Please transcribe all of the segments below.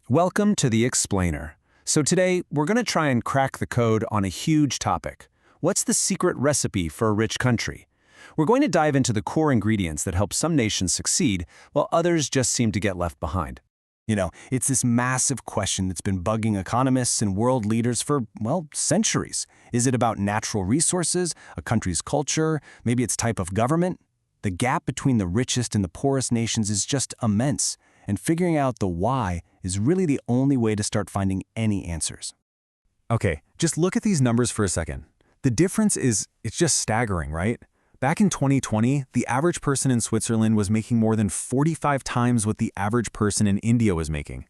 Welcome to The Explainer. So today, we're going to try and crack the code on a huge topic. What's the secret recipe for a rich country? We're going to dive into the core ingredients that help some nations succeed, while others just seem to get left behind. It's this massive question that's been bugging economists and world leaders for, centuries. Is it about natural resources, a country's culture, maybe its type of government? The gap between the richest and the poorest nations is just immense, and figuring out the why is really the only way to start finding any answers. Okay, just look at these numbers for a second. The difference it's just staggering, right? Back in 2020, the average person in Switzerland was making more than 45 times what the average person in India was making.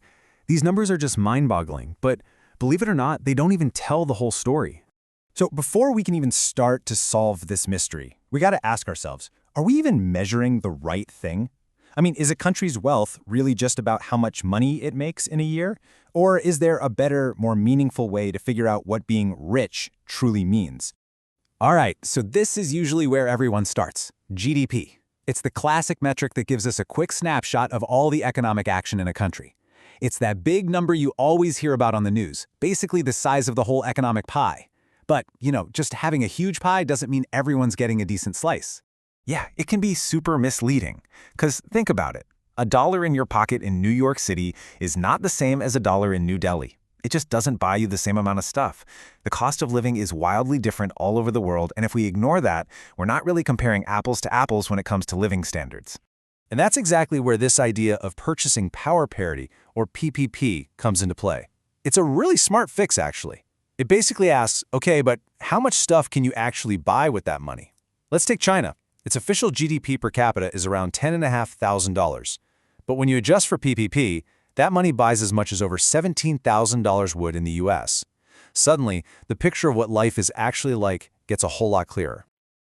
These numbers are just mind-boggling, but believe it or not, they don't even tell the whole story. So before we can even start to solve this mystery, we got to ask ourselves, are we even measuring the right thing? Is a country's wealth really just about how much money it makes in a year? Or is there a better, more meaningful way to figure out what being rich truly means? All right, so this is usually where everyone starts, GDP. It's the classic metric that gives us a quick snapshot of all the economic action in a country. It's that big number you always hear about on the news, basically the size of the whole economic pie. But, just having a huge pie doesn't mean everyone's getting a decent slice. Yeah, it can be super misleading. Because think about it. $1 in your pocket in New York City is not the same as $1 in New Delhi. It just doesn't buy you the same amount of stuff. The cost of living is wildly different all over the world, and if we ignore that, we're not really comparing apples to apples when it comes to living standards. And that's exactly where this idea of purchasing power parity, or PPP, comes into play. It's a really smart fix, actually. It basically asks, okay, but how much stuff can you actually buy with that money? Let's take China. Its official GDP per capita is around $10,500. But when you adjust for PPP, that money buys as much as over $17,000 would in the US. Suddenly, the picture of what life is actually like gets a whole lot clearer.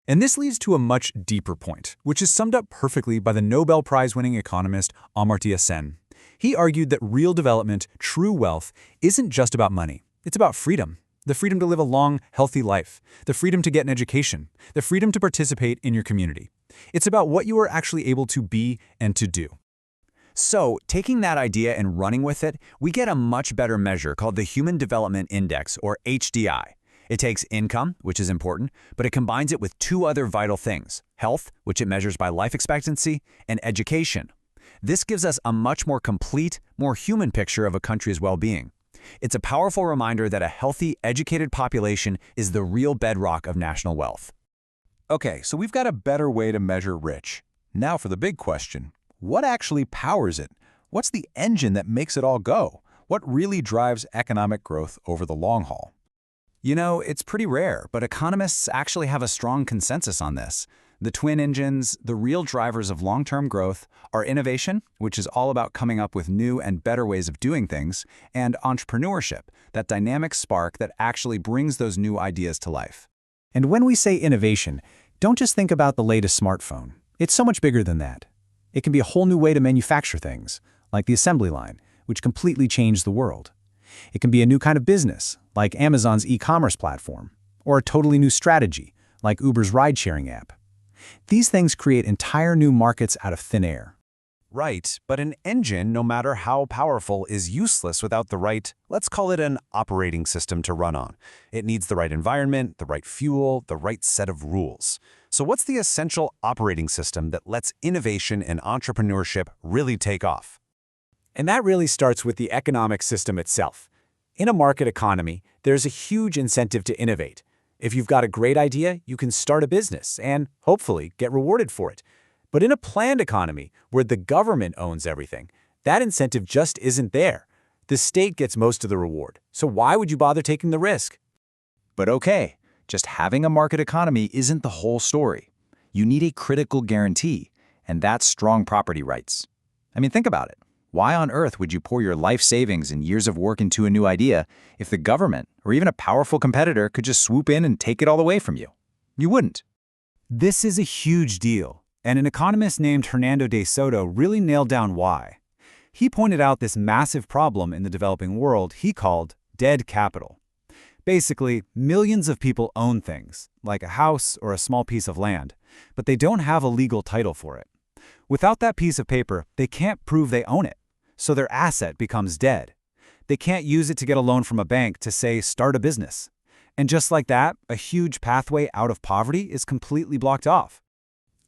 And this leads to a much deeper point, which is summed up perfectly by the Nobel Prize-winning economist Amartya Sen. He argued that real development, true wealth, isn't just about money. It's about freedom. The freedom to live a long, healthy life, the freedom to get an education, the freedom to participate in your community. It's about what you are actually able to be and to do. So, taking that idea and running with it, we get a much better measure called the Human Development Index, or HDI. It takes income, which is important, but it combines it with two other vital things: health, which it measures by life expectancy, and education. This gives us a much more complete, more human picture of a country's well-being. It's a powerful reminder that a healthy, educated population is the real bedrock of national wealth. Okay, so we've got a better way to measure rich. Now for the big question. What actually powers it? What's the engine that makes it all go? What really drives economic growth over the long haul? It's pretty rare, but economists actually have a strong consensus on this. The twin engines, the real drivers of long-term growth, are innovation, which is all about coming up with new and better ways of doing things, and entrepreneurship, that dynamic spark that actually brings those new ideas to life. And when we say innovation, don't just think about the latest smartphone. It's so much bigger than that. It can be a whole new way to manufacture things, like the assembly line, which completely changed the world. It can be a new kind of business, like Amazon's e-commerce platform, or a totally new strategy, like Uber's ride-sharing app. These things create entire new markets out of thin air. Right, but an engine, no matter how powerful, is useless without the right, let's call it an operating system to run on. It needs the right environment, the right fuel, the right set of rules. So what's the essential operating system that lets innovation and entrepreneurship really take off? And that really starts with the economic system itself. In a market economy, there's a huge incentive to innovate. If you've got a great idea, you can start a business and, hopefully, get rewarded for it. But in a planned economy, where the government owns everything, that incentive just isn't there. The state gets most of the reward, so why would you bother taking the risk? But okay, just having a market economy isn't the whole story. You need a critical guarantee, and that's strong property rights. Think about it. Why on earth would you pour your life savings and years of work into a new idea if the government, or even a powerful competitor, could just swoop in and take it all away from you? You wouldn't. This is a huge deal, and an economist named Hernando de Soto really nailed down why. He pointed out this massive problem in the developing world he called dead capital. Basically, millions of people own things, like a house or a small piece of land, but they don't have a legal title for it. Without that piece of paper, they can't prove they own it. so their asset becomes dead. They can't use it to get a loan from a bank to, say, start a business. And just like that, a huge pathway out of poverty is completely blocked off.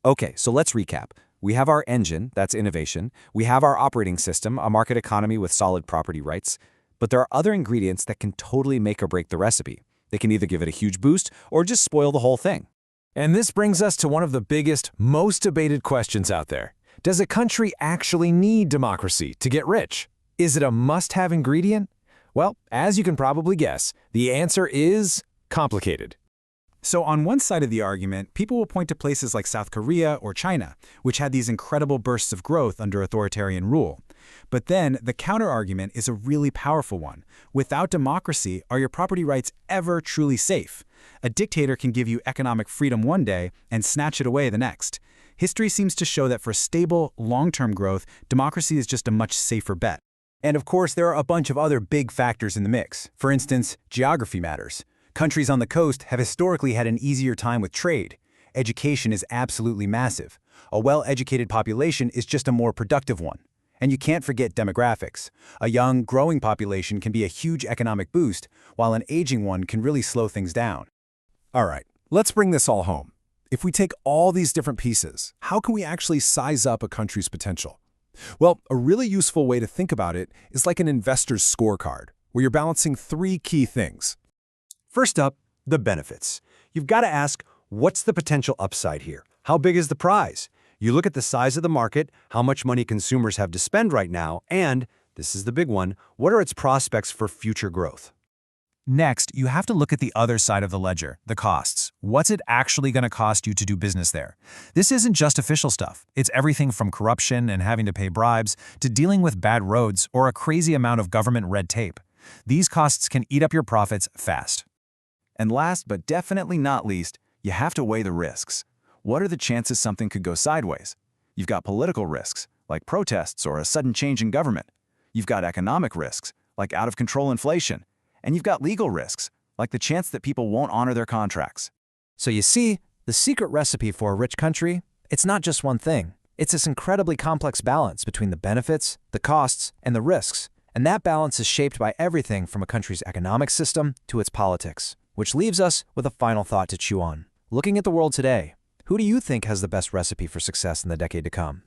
Okay, so let's recap. We have our engine, that's innovation. We have our operating system, a market economy with solid property rights. But there are other ingredients that can totally make or break the recipe. They can either give it a huge boost or just spoil the whole thing. And this brings us to one of the biggest, most debated questions out there. Does a country actually need democracy to get rich? Is it a must-have ingredient? Well, as you can probably guess, the answer is complicated. So on one side of the argument, people will point to places like South Korea or China, which had these incredible bursts of growth under authoritarian rule. But then the counter-argument is a really powerful one. Without democracy, are your property rights ever truly safe? A dictator can give you economic freedom one day and snatch it away the next. History seems to show that for stable, long-term growth, democracy is just a much safer bet. And of course, there are a bunch of other big factors in the mix. For instance, geography matters. Countries on the coast have historically had an easier time with trade. Education is absolutely massive. A well-educated population is just a more productive one. And you can't forget demographics. A young, growing population can be a huge economic boost, while an aging one can really slow things down. All right, let's bring this all home. If we take all these different pieces, how can we actually size up a country's potential? Well, a really useful way to think about it is like an investor's scorecard, where you're balancing three key things. First up, the benefits. You've got to ask, what's the potential upside here? How big is the prize? You look at the size of the market, how much money consumers have to spend right now, and, this is the big one, what are its prospects for future growth? Next, you have to look at the other side of the ledger, the costs. What's it actually going to cost you to do business there? This isn't just official stuff. It's everything from corruption and having to pay bribes to dealing with bad roads or a crazy amount of government red tape. These costs can eat up your profits fast. And last but definitely not least, you have to weigh the risks. What are the chances something could go sideways? You've got political risks, like protests or a sudden change in government. You've got economic risks, like out-of-control inflation. And you've got legal risks, like the chance that people won't honor their contracts. So you see, the secret recipe for a rich country, it's not just one thing. It's this incredibly complex balance between the benefits, the costs, and the risks. And that balance is shaped by everything from a country's economic system to its politics. Which leaves us with a final thought to chew on. Looking at the world today, who do you think has the best recipe for success in the decade to come?